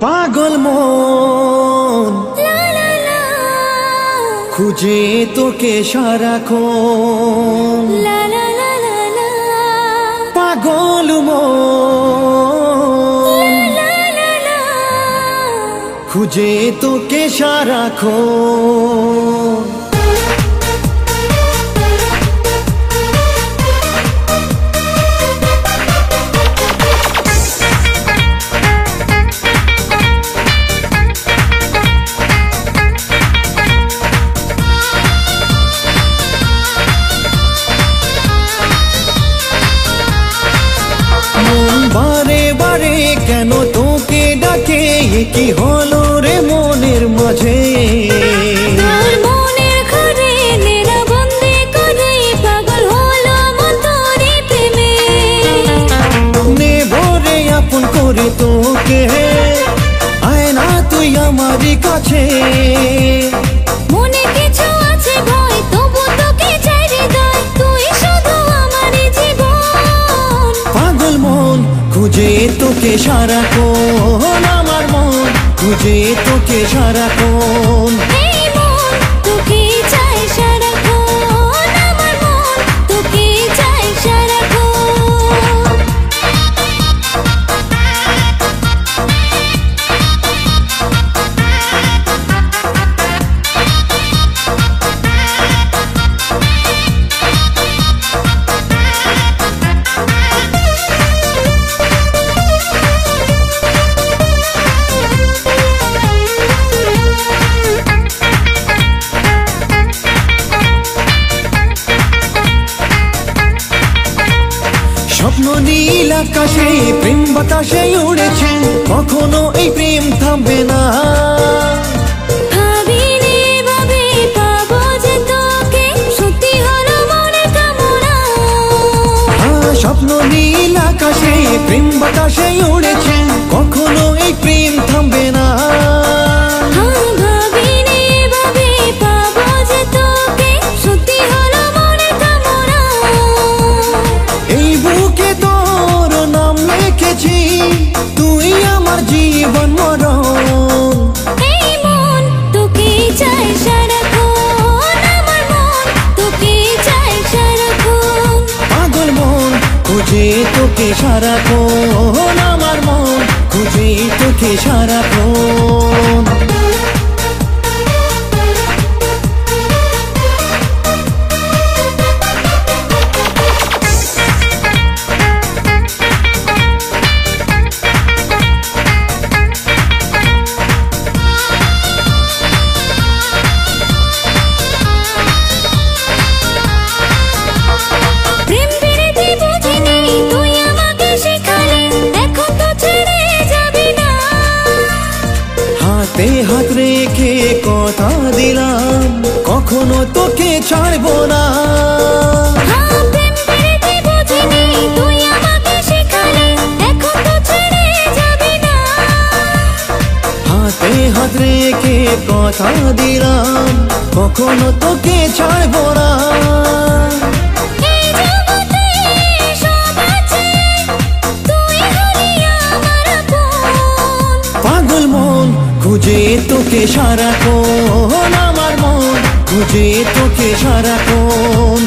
পাগল মন খুঁজে তোকে সারাক্ষণ, পাগল মন খুঁজে তোকে সারাক্ষণ। বারে বারে কেন তোকে ডাকে, কি হলো রে মনের মাঝে? তোর মনের ঘরে নেরা বন্দি করে পাগল হলো মন তোরে প্রেমে। নেব রে আপন করে তোকে, আয় না তুই আমারই কাছে। মনে কিছু আছে ভয়, তবু তোকে চাই হৃদয়, তুই শুধু আমারই জীবন। পাগল মন খুঁজে তোকে সারাক্ষণ, আমার মন খুঁজে তোকে সারাক্ষণ। এই মন তোকে চাই সারাক্ষণ, আমার মন তোকে চাই সারাক্ষণ। স্বপ্ন নীল আকাশে প্রেম বাতাসে উড়েছে, কখনো এই প্রেম থামবে না। ভাবিনি ভাবে পাবো যে তোকে, সত্যি হলো মনের কামনা। স্বপ্ন নীল আকাশে প্রেম বাতাসে উড়েছে, কখনো এই প্রেম থামবে না। ভাবিনি ভাবে পাবো যে তোকে, সত্যি হলো মনের কামনা। এই বুকে তোর নাম লিখেছি, তুই আমার জীবন মরণ। এই মন তোকে চাই সারাক্ষণ, আমার মন তোকে চাই সারাক্ষণ। পাগল মন খুঁজে তোকে সারাক্ষণ, আমার মন খুঁজে তোকে সারাক্ষণ। প্রেম বিরতি বুঝিনি, তুই আমাকে শেখালি, এখন তো ছেড়ে যাবি না। হাতে হাত রেখে কথা দিলাম, কখনো তোকে ছাড়বো না। প্রেম বিরতি বুঝিনি, তুই আমাকে শেখালি, এখন তো ছেড়ে যাবি না। হাতে হাত রেখে কথা দিলাম, কখনো তোকে ছাড়বো না। এই জগতে সব আছে, তুই হলি আমার আপন। পাগল মন খুঁজে তোকে সারাক্ষণ, আমার মন খুঁজে তোকে সারাক্ষণ।